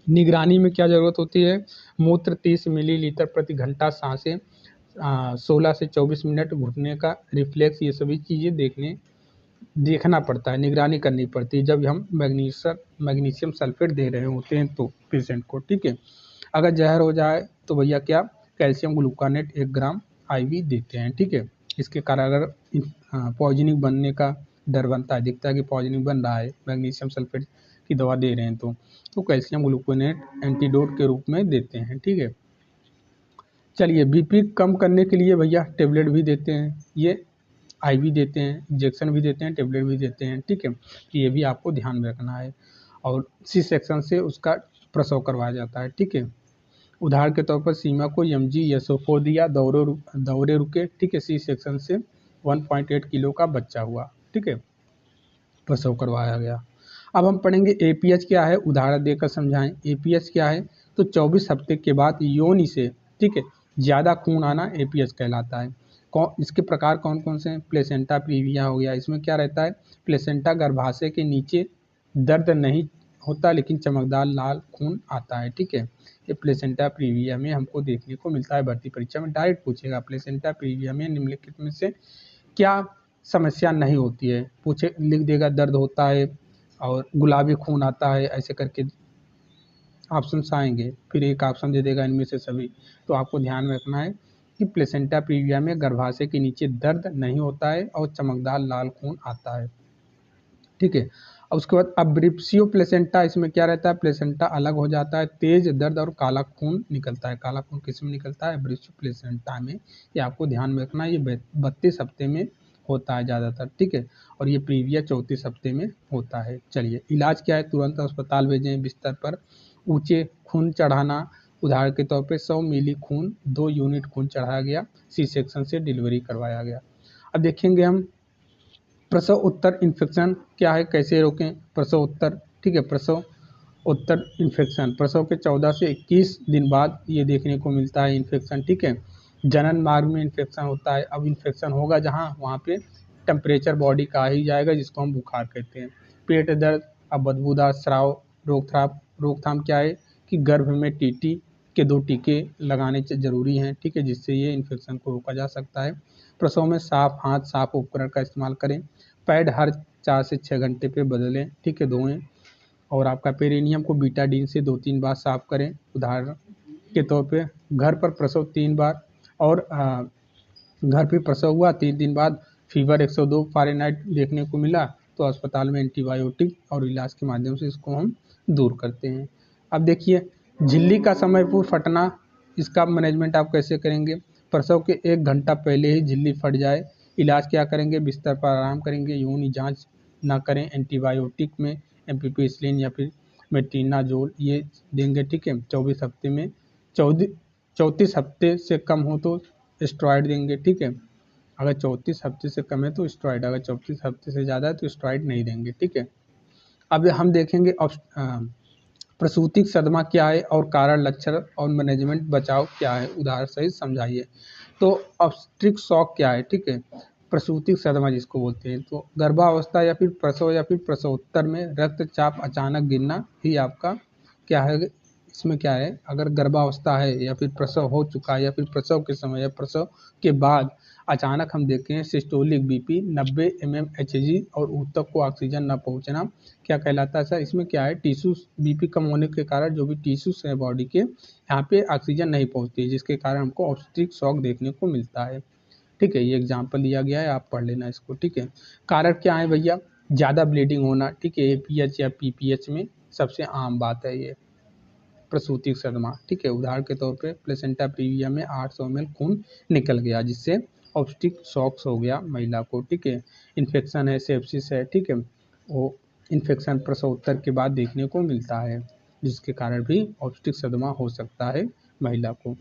निगरानी में क्या ज़रूरत होती है, मूत्र 30 मिलीलीटर प्रति घंटा, सांसें 16 से 24 मिनट, घुटने का रिफ्लेक्स, ये सभी चीज़ें देखना पड़ता है, निगरानी करनी पड़ती है जब हम मैग्नीशियम सल्फेट दे रहे होते हैं तो पेशेंट को, ठीक है। अगर जहर हो जाए तो भैया क्या, कैल्शियम ग्लूकानेट 1 ग्राम IV देते हैं, ठीक है। इसके कारण अगर पॉइजनिंग बनने का डर बनता है, दिखता है कि पॉइजनिंग बन रहा है, मैग्नीशियम सल्फेट की दवा दे रहे हैं तो कैल्शियम ग्लूकोनेट एंटीडोट के रूप में देते हैं, ठीक है। चलिए बीपी कम करने के लिए भैया टेबलेट भी देते हैं, ये IV देते हैं, इंजेक्शन भी देते हैं, टेबलेट भी देते हैं, ठीक है। तो ये भी आपको ध्यान में रखना है। और सी सेक्शन से उसका प्रसव करवाया जाता है, ठीक है। उदाहरण के तौर पर सीमा को MgSO4 दिया, दौरे रुके, ठीक है। सी सेक्शन से 1.8 किलो का बच्चा हुआ, ठीक है, प्रसव करवाया गया। अब हम पढ़ेंगे APH क्या है, उदाहरण देकर समझाएं। APH क्या है, तो 24 हफ्ते के बाद योनि से, ठीक है, ज़्यादा खून आना APH कहलाता है। इसके प्रकार कौन कौन से हैं, प्लेसेंटा प्रीविया हो गया, इसमें क्या रहता है, प्लेसेंटा गर्भाशय के नीचे दर्द नहीं होता लेकिन चमकदार लाल खून आता है, ठीक है। ये प्लेसेंटा प्रीविया में हमको देखने को मिलता है, भर्ती परीक्षा में डायरेक्ट पूछेगा प्लेसेंटा प्रीविया में निम्नलिखित में से क्या समस्या नहीं होती है, पूछे लिख देगा दर्द होता है और गुलाबी खून आता है, ऐसे करके ऑप्शंस आएंगे, फिर एक ऑप्शन दे देगा इनमें से सभी। तो आपको ध्यान में रखना है कि प्लेसेंटा प्रीविया में गर्भाशय के नीचे दर्द नहीं होता है और चमकदार लाल खून आता है, ठीक है। और उसके बाद अब्रिप्सियो प्लेसेंटा, इसमें क्या रहता है, प्लेसेंटा अलग हो जाता है, तेज दर्द और काला खून निकलता है। काला खून किस में निकलता है, अब्रिप्सियो प्लेसेंटा में। ये आपको ध्यान में रखना है, ये 32 हफ्ते में होता है ज़्यादातर, ठीक है। और ये प्रीविया 34 हफ्ते में होता है। चलिए इलाज क्या है, तुरंत अस्पताल भेजें, बिस्तर पर ऊँचे खून चढ़ाना उदाहरण के तौर पे 100 मिली खून, 2 यूनिट खून चढ़ाया गया, सी सेक्शन से डिलीवरी करवाया गया। अब देखेंगे हम प्रसव उत्तर इन्फेक्शन क्या है, कैसे रोकें प्रसव उत्तर, ठीक है। प्रसव उत्तर इन्फेक्शन प्रसव के 14 से 21 दिन बाद ये देखने को मिलता है इन्फेक्शन, ठीक है। जनन मार्ग में इन्फेक्शन होता है। अब इन्फेक्शन होगा जहाँ, वहाँ पे टेम्परेचर बॉडी का आ ही जाएगा, जिसको हम बुखार कहते हैं। पेट दर्द, अब बदबूदार स्राव, रोकथाम क्या है कि गर्भ में टीटी के 2 टीके लगाने ज़रूरी हैं, ठीक है, जिससे ये इन्फेक्शन को रोका जा सकता है। प्रसव में साफ हाथ, साफ उपकरण का इस्तेमाल करें। पैड हर 4 से 6 घंटे पे बदलें, ठीक है, धोएं। और आपका पेरिनियम को बीटाडीन से 2-3 बार साफ करें। उदाहरण के तौर पे घर पर प्रसव 3 बार, और घर पे प्रसव हुआ 3 दिन बाद फीवर 102 फ़ारेनहाइट देखने को मिला, तो अस्पताल में एंटीबायोटिक और इलाज के माध्यम से इसको हम दूर करते हैं। अब देखिए झिल्ली का समय पूर्व फटना, इसका मैनेजमेंट आप कैसे करेंगे। प्रसव के 1 घंटा पहले ही झिल्ली फट जाए, इलाज क्या करेंगे, बिस्तर पर आराम करेंगे, योनि जांच ना करें, एंटीबायोटिक में एम्पिपेसिलिन या फिर मेट्रोनिडाज़ोल ये देंगे, ठीक है। 24 हफ्ते में 34 हफ्ते से कम हो तो स्टेरॉइड देंगे, ठीक है। अगर 34 हफ्ते से कम है तो स्टेरॉइड, अगर 34 हफ्ते से ज़्यादा है तो स्टेरॉइड नहीं देंगे, ठीक है। अब हम देखेंगे प्रसूति सदमा क्या है और कारण, लक्षण और मैनेजमेंट बचाव क्या है, उदाहरण सहित समझाइए। तो ऑब्स्टेट्रिक शॉक क्या है, ठीक है, प्रसूति सदमा जिसको बोलते हैं। तो गर्भावस्था या फिर प्रसवोत्तर में रक्तचाप अचानक गिरना ही आपका क्या है, इसमें क्या है, अगर गर्भावस्था है या फिर प्रसव हो चुका है या फिर प्रसव के समय या प्रसव के बाद अचानक हम देखें सिस्टोलिक बीपी 90 mmHg और ऊतक को ऑक्सीजन न पहुंचना, क्या कहलाता है सर, इसमें क्या है, टिश्यू बीपी कम होने के कारण जो भी टिश्यूज हैं बॉडी के, यहाँ पे ऑक्सीजन नहीं पहुंचती है, जिसके कारण हमको ऑब्स्टेट्रिक शॉक देखने को मिलता है, ठीक है। ये एग्जाम्पल दिया गया है, आप पढ़ लेना इसको, ठीक है। कारण क्या है भैया, ज़्यादा ब्लीडिंग होना, ठीक है, APH या PPH में सबसे आम बात है ये प्रसूति सदमा, ठीक है। उदाहरण के तौर पे प्लेसेंटा प्रीविया में 800 ml खून निकल गया, जिससे ऑब्स्टेट्रिक शॉक्स हो गया महिला को, ठीक है। इन्फेक्शन है, सेप्सिस है, ठीक है, वो इन्फेक्शन प्रसवोत्तर के बाद देखने को मिलता है, जिसके कारण भी ऑब्स्टेट्रिक सदमा हो सकता है महिला को।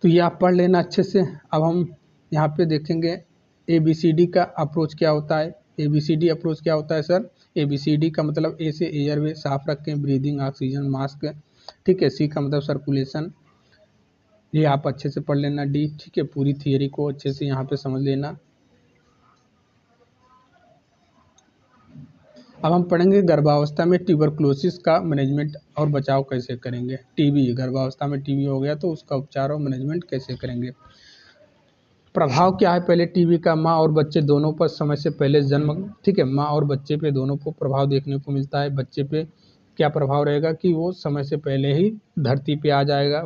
तो ये आप पढ़ लेना अच्छे से। अब हम यहाँ पे देखेंगे ABCD का अप्रोच क्या होता है। ABCD अप्रोच क्या होता है सर, ABCD का मतलब A से एयरवे साफ रखें, ब्रीदिंग, ऑक्सीजन, मास्क, ठीक है। C का मतलब सर्कुलेशन, ये आप अच्छे से पढ़ लेना। D, ठीक है, पूरी थियरी को अच्छे से यहाँ पे समझ लेना। अब हम पढ़ेंगे गर्भावस्था में ट्यूबरक्लोसिस का मैनेजमेंट और बचाव कैसे करेंगे। टीबी, गर्भावस्था में टीबी हो गया तो उसका उपचार और मैनेजमेंट कैसे करेंगे। प्रभाव क्या है पहले टीबी का, माँ और बच्चे दोनों पर समय से पहले जन्म, ठीक है, माँ और बच्चे पे दोनों को प्रभाव देखने को मिलता है। बच्चे पे क्या प्रभाव रहेगा कि वो समय से पहले ही धरती पे आ जाएगा,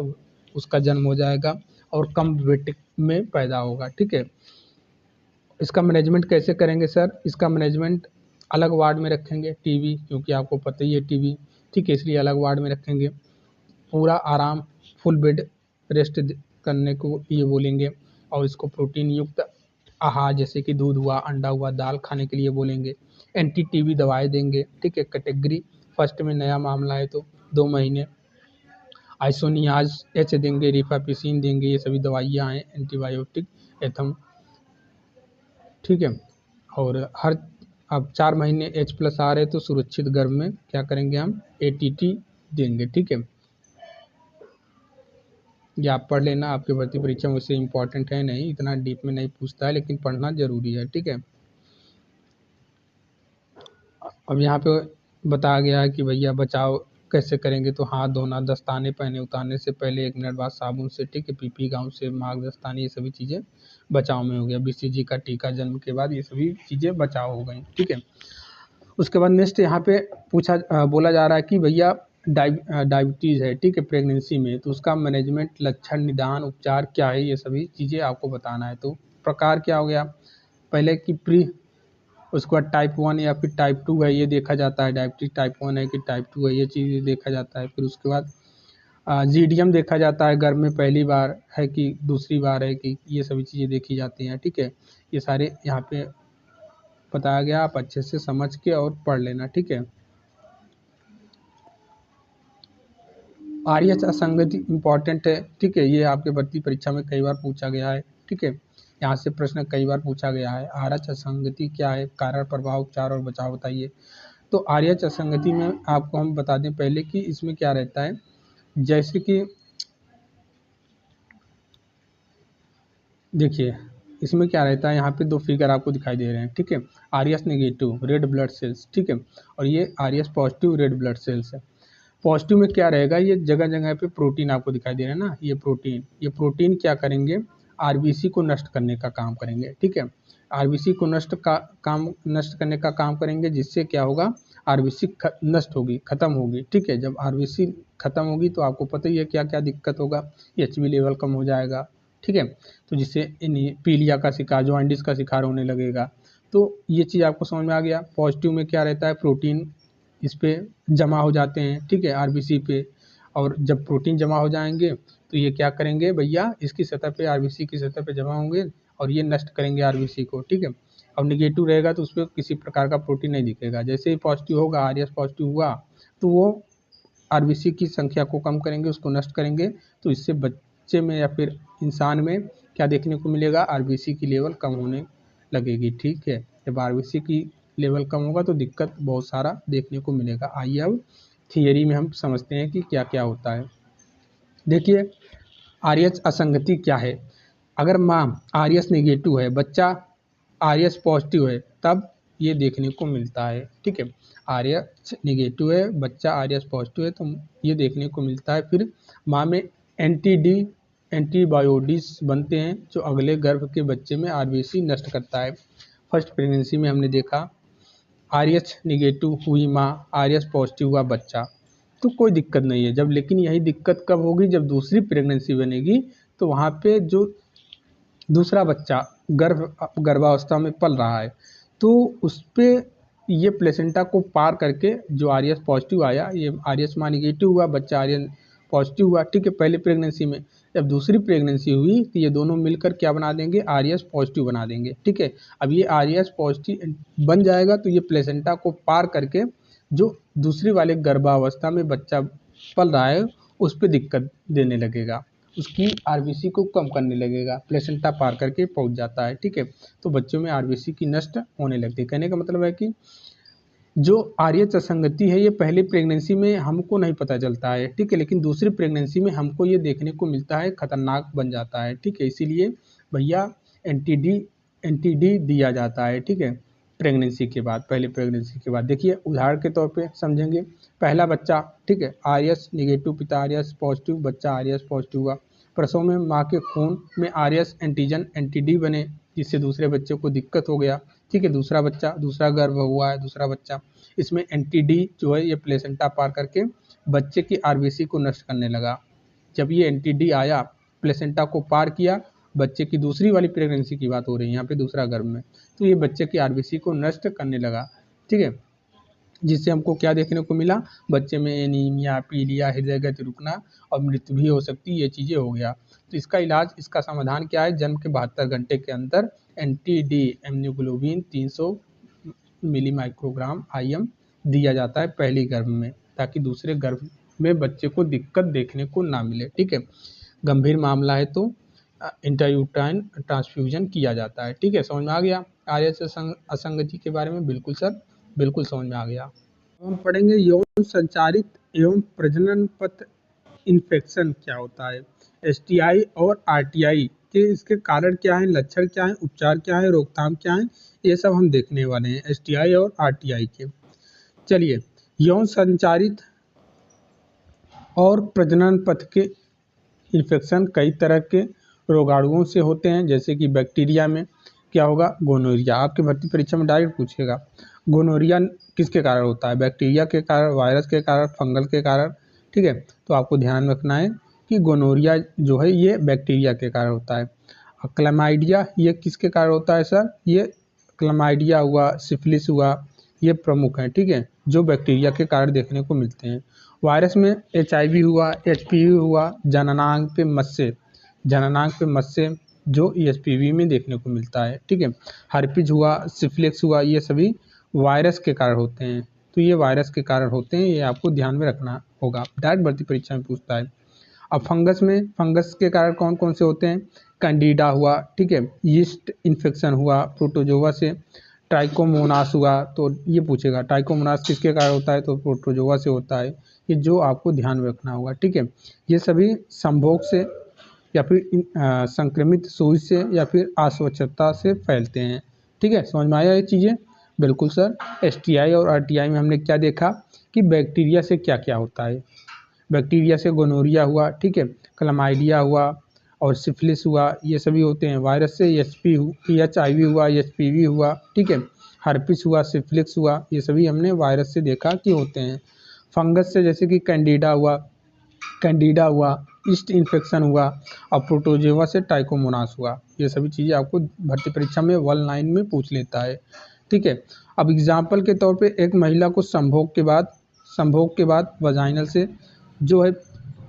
उसका जन्म हो जाएगा और कम वेट में पैदा होगा, ठीक है। इसका मैनेजमेंट कैसे करेंगे सर, इसका मैनेजमेंट अलग वार्ड में रखेंगे टीबी, क्योंकि आपको पता ही है टीबी, ठीक है, इसलिए अलग वार्ड में रखेंगे। पूरा आराम, फुल बेड रेस्ट करने को ये बोलेंगे, और इसको प्रोटीन युक्त आहार जैसे कि दूध हुआ, अंडा हुआ, दाल खाने के लिए बोलेंगे। एंटी टीबी दवाएं देंगे, ठीक है। कैटेगरी फर्स्ट में नया मामला है तो 2 महीने आइसोनियाज एच देंगे, रिफापिसिन देंगे, ये सभी दवाइयाँ हैं, एंटीबायोटिक, एथम, ठीक है। और हर अब 4 महीने H+ आ रहे तो सुरक्षित गर्भ में क्या करेंगे हम, ATT देंगे, ठीक है। ये आप पढ़ लेना, आपके भर्ती परीक्षा में वैसे इंपॉर्टेंट है नहीं, इतना डीप में नहीं पूछता है, लेकिन पढ़ना जरूरी है, ठीक है। अब यहाँ पे बताया गया है कि भैया बचाव कैसे करेंगे, तो हाथ धोना, दस्ताने पहने उतारने से पहले 1 मिनट बाद साबुन से, ठीक है, PP गाउन से, मास्क, दस्ताने, ये सभी चीज़ें बचाव में हो गया। BCG का टीका जन्म के बाद, ये सभी चीज़ें बचाव हो गई, ठीक है। उसके बाद नेक्स्ट यहाँ पे बोला जा रहा है कि भैया डायबिटीज़ है, ठीक है, प्रेगनेंसी में, तो उसका मैनेजमेंट, लक्षण, निदान, उपचार क्या है, ये सभी चीज़ें आपको बताना है। तो प्रकार क्या हो गया, पहले कि प्री, उसके बाद टाइप 1 या फिर टाइप 2 है, ये देखा जाता है, डायबिटीज टाइप 1 है कि टाइप 2 है, ये चीज़ देखा जाता है। फिर उसके बाद जीडीएम देखा जाता है, गर्भ में पहली बार है कि दूसरी बार है कि, ये सभी चीज़ें देखी जाती हैं, ठीक है। ये सारे यहाँ पे बताया गया, आप अच्छे से समझ के और पढ़ लेना, ठीक है। आर एच असंगति इम्पॉर्टेंट है, ठीक है, ये आपके भर्ती परीक्षा में कई बार पूछा गया है, ठीक है, यहाँ से प्रश्न कई बार पूछा गया है। आर एच असंगति क्या है, कारण, प्रभाव, उपचार और बचाव बताइए। तो आर एच असंगति में आपको हम बता दें पहले कि इसमें क्या रहता है, जैसे कि देखिए इसमें क्या रहता है, यहाँ पे दो फिगर आपको दिखाई दे रहे हैं, ठीक है, R H negative red blood cells, ठीक है, और ये R H positive red blood cells है। पॉजिटिव में क्या रहेगा, ये जगह जगह पे प्रोटीन आपको दिखाई दे रहा है ना, ये प्रोटीन क्या करेंगे, आरबीसी को नष्ट करने का काम करेंगे, ठीक है, आरबीसी को नष्ट करने का काम करेंगे, जिससे क्या होगा, आरबीसी नष्ट होगी, खत्म होगी, ठीक है। जब आरबीसी खत्म होगी तो आपको पता ही है क्या क्या दिक्कत होगा, एचबी लेवल कम हो जाएगा, ठीक है, तो जिससे पीलिया का शिकार, जॉइंडिस का शिकार होने लगेगा। तो ये चीज़ आपको समझ में आ गया। पॉजिटिव में क्या रहता है, प्रोटीन इस पे जमा हो जाते हैं, ठीक है, आरबीसी पे, और जब प्रोटीन जमा हो जाएंगे तो ये क्या करेंगे भैया, इसकी सतह पे, आरबीसी की सतह पे जमा होंगे और ये नष्ट करेंगे आरबीसी को, ठीक है। अब निगेटिव रहेगा तो उस पर किसी प्रकार का प्रोटीन नहीं दिखेगा। जैसे ही पॉजिटिव होगा, आर एच पॉजिटिव हुआ तो वो आरबीसी की संख्या को कम करेंगे, उसको नष्ट करेंगे, तो इससे बच्चे में या फिर इंसान में क्या देखने को मिलेगा, आरबीसी की लेवल कम होने लगेगी, ठीक है। जब आरबीसी की लेवल कम होगा तो दिक्कत बहुत सारा देखने को मिलेगा। आइए अब थियरी में हम समझते हैं कि क्या क्या होता है। देखिए आर एच असंगति क्या है, अगर माँ आर एच नेगेटिव है, बच्चा आर एच पॉजिटिव है, तब ये देखने को मिलता है, ठीक है, आर एच नेगेटिव है, बच्चा आर एच पॉजिटिव है, तो ये देखने को मिलता है। फिर माँ में एंटीबायोटिक्स बनते हैं जो अगले गर्भ के बच्चे में आरबीसी नष्ट करता है। फर्स्ट प्रेगनेंसी में हमने देखा आर एच नेगेटिव हुई माँ, आर एच पॉजिटिव हुआ बच्चा, तो कोई दिक्कत नहीं है। जब लेकिन यही दिक्कत कब होगी, जब दूसरी प्रेगनेंसी बनेगी, तो वहाँ पे जो दूसरा बच्चा गर्भावस्था में पल रहा है, तो उस पर ये प्लेसेंटा को पार करके जो आर एच पॉजिटिव आया, ये आर एच माँ निगेटिव हुआ, बच्चा आर एच पॉजिटिव हुआ, ठीक है, पहले प्रेगनेंसी में। जब दूसरी प्रेगनेंसी हुई तो ये दोनों मिलकर क्या बना देंगे, आर एच पॉजिटिव बना देंगे, ठीक है। अब ये आर एच पॉजिटिव बन जाएगा तो ये प्लेसेंटा को पार करके जो दूसरी वाले गर्भावस्था में बच्चा पल रहा है उस पर दिक्कत देने लगेगा, उसकी आरबीसी को कम करने लगेगा, प्लेसेंटा पार करके पहुंच जाता है, ठीक है। तो बच्चों में आरबीसी की नष्ट होने लगती है। कहने का मतलब है कि जो आर एच असंगति है ये पहली प्रेगनेंसी में हमको नहीं पता चलता है, ठीक है, लेकिन दूसरी प्रेगनेंसी में हमको ये देखने को मिलता है, खतरनाक बन जाता है, ठीक है। इसीलिए भैया एंटी डी दिया जाता है, ठीक है, प्रेगनेंसी के बाद, पहले प्रेगनेंसी के बाद। देखिए उदाहरण के तौर पे समझेंगे, पहला बच्चा, ठीक है, आर एच निगेटिव, पिता आर एच पॉजिटिव, बच्चा आर एच पॉजिटिव हुआ, प्रसव में माँ के खून में R H antigen anti D बने, जिससे दूसरे बच्चे को दिक्कत हो गया, ठीक है, दूसरा बच्चा, दूसरा गर्भ हुआ है, दूसरा बच्चा, इसमें एंटी डी जो है ये प्लेसेंटा पार करके बच्चे की आरबीसी को नष्ट करने लगा। जब ये एंटी डी आया, प्लेसेंटा को पार किया, बच्चे की दूसरी वाली प्रेगनेंसी की बात हो रही है यहाँ पे, दूसरा गर्भ में, तो ये बच्चे की आरबीसी को नष्ट करने लगा, ठीक है, जिससे हमको क्या देखने को मिला, बच्चे में एनीमिया, पीलिया, हृदय गति रुकना और मृत्यु भी हो सकती है, ये चीज़ें हो गया। तो इसका इलाज, इसका समाधान क्या है, जन्म के 72 घंटे के अंदर एंटी डी इम्यूनोग्लोबिन 300 मिली माइक्रोग्राम IM दिया जाता है पहली गर्भ में, ताकि दूसरे गर्भ में बच्चे को दिक्कत देखने को ना मिले, ठीक है। गंभीर मामला है तो इंट्रायूट्राइन ट्रांसफ्यूजन किया जाता है, ठीक है। समझ में आ गया आर एच असंगति के बारे में? बिल्कुल सर, बिल्कुल समझ में आ गया। हम पढ़ेंगे यौन संचारित एवं प्रजनन पथ इन्फेक्शन क्या होता है, STI और RTI के इसके कारण क्या है, लक्षण क्या है, उपचार क्या है, रोकथाम क्या है, ये सब हम देखने वाले हैं STI और RTI के। चलिए, यौन संचारित और प्रजनन पथ के इन्फेक्शन कई तरह के रोगाणुओं से होते हैं, जैसे कि बैक्टीरिया में क्या होगा, गोनोरिया, आपके भर्ती परीक्षा में डायरेक्ट पूछेगा। गोनोरिया किसके कारण होता है, बैक्टीरिया के कारण, वायरस के कारण, फंगल के कारण, ठीक है। तो आपको ध्यान रखना है कि गोनोरिया जो है ये बैक्टीरिया के कारण होता है। क्लैमाइडिया ये किसके कारण होता है सर, ये क्लैमाइडिया हुआ, सिफिलिस हुआ, ये प्रमुख हैं, ठीक है, जो बैक्टीरिया के कारण देखने को मिलते हैं। वायरस में HIV हुआ, HPV हुआ, जननांग पे मत्स्य जो ESPV में देखने को मिलता है, ठीक है। हर्पिज हुआ, सिफिलिस हुआ, ये सभी वायरस के कारण होते हैं। तो ये वायरस के कारण होते हैं, ये आपको ध्यान में रखना होगा, डायरेक्ट भर्ती परीक्षा में पूछता है। अब फंगस के कारण कौन कौन से होते हैं, कैंडिडा हुआ, ठीक है, यीस्ट इन्फेक्शन हुआ, प्रोटोजोआ से ट्राइकोमोनास हुआ, तो ये पूछेगा ट्राइकोमोनास किसके कारण होता है, तो प्रोटोजोआ से होता है। ये जो आपको ध्यान में रखना होगा, ठीक है। ये सभी संभोग से या फिर संक्रमित सुई से या फिर अस्वच्छता से फैलते हैं, ठीक है। समझ में आया ये चीज़ें? बिल्कुल सर। एसटीआई और आरटीआई में हमने क्या देखा कि बैक्टीरिया से क्या क्या होता है। बैक्टीरिया से गोनोरिया हुआ, ठीक है, क्लमाइडिया हुआ और सिफिलिस हुआ, ये सभी होते हैं। वायरस से एचआईवी हुआ, एचपीवी हुआ, ठीक है, हर्पिस हुआ, सिफिलिस हुआ, ये सभी हमने वायरस से देखा कि होते हैं। फंगस से जैसे कि कैंडिडा हुआ, ईस्ट इन्फेक्शन हुआ और प्रोटोजोआ से ट्राइकोमोनास हुआ, ये सभी चीज़ें आपको भर्ती परीक्षा में 1 लाइन में पूछ लेता है, ठीक है। अब एग्जाम्पल के तौर पे एक महिला को संभोग के बाद वजाइनल से जो है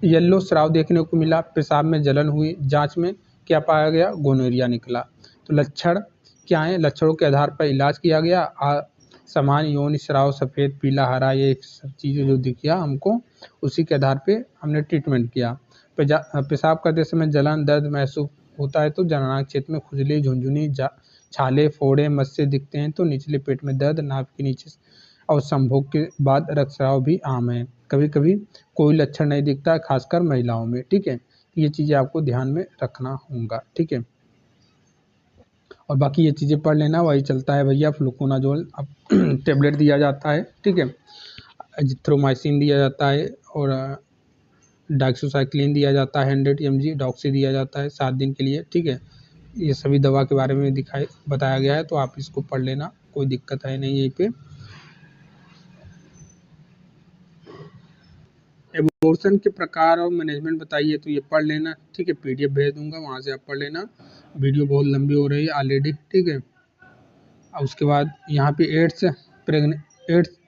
येलो स्राव देखने को मिला, पेशाब में जलन हुई, जांच में क्या पाया गया, गोनोरिया निकला। तो लक्षण क्या हैं, लक्षणों के आधार पर इलाज किया गया। सामान्य योनि स्राव, सफ़ेद, पीला, हरा, ये सब चीज़ें जो दिखा हमको, उसी के आधार पे हमने ट्रीटमेंट किया। पेशाब करते समय जलन दर्द महसूस होता है तो जननांग क्षेत्र में खुजली, झुंझुनी, छाले, फोड़े, मस्से दिखते हैं तो निचले पेट में दर्द, नाभ के नीचे और संभोग के बाद रक्तस्राव भी आम है। कभी कभी कोई लक्षण नहीं दिखता है, खासकर महिलाओं में, ठीक है। ये चीज़ें आपको ध्यान में रखना होगा, ठीक है। और बाकी ये चीज़ें पढ़ लेना, वही चलता है भैया। फ्लुकोनाजोल अब टेबलेट दिया जाता है, ठीक है, एजिथ्रोमाइसिन दिया जाता है और डाइक्सोसाइक्लिन दिया जाता है 100 mg, डॉक्सी दिया जाता है 7 दिन के लिए, ठीक है। ये सभी दवा के बारे में बताया गया है, तो आप इसको पढ़ लेना, कोई दिक्कत है नहीं यहीं पे। एबॉर्शन के प्रकार और मैनेजमेंट बताइए, तो ये पढ़ लेना, ठीक है। पीडीएफ भेज दूंगा, वहाँ से आप पढ़ लेना। वीडियो बहुत लंबी हो रही है ऑलरेडी, ठीक है। और उसके बाद यहाँ पे एड्स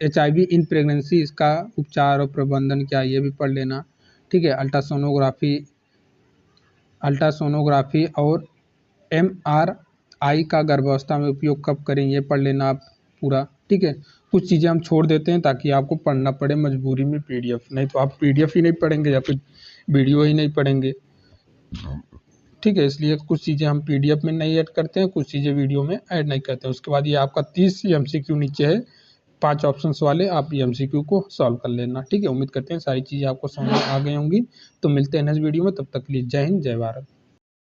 HIV इन प्रेगनेंसी, इसका उपचार और प्रबंधन क्या, ये भी पढ़ लेना, ठीक है। अल्ट्रासोनोग्राफी और MRI का गर्भावस्था में उपयोग कब करें, ये पढ़ लेना आप पूरा, ठीक है। कुछ चीज़ें हम छोड़ देते हैं ताकि आपको पढ़ना पड़े मजबूरी में PDF, नहीं तो आप PDF ही नहीं पढ़ेंगे या फिर वीडियो ही नहीं पढ़ेंगे, ठीक है। इसलिए कुछ चीज़ें हम PDF में नहीं ऐड करते हैं, कुछ चीज़ें वीडियो में ऐड नहीं करते हैं। उसके बाद ये आपका 30 MCQ नीचे है, 5 ऑप्शंस वाले, आप ये MCQ को सॉल्व कर लेना, ठीक है। उम्मीद करते हैं सारी चीज़ें आपको समझ आ गई होंगी। तो मिलते हैं नेक्स्ट वीडियो में, तब तक के लिए जय हिंद, जय भारत।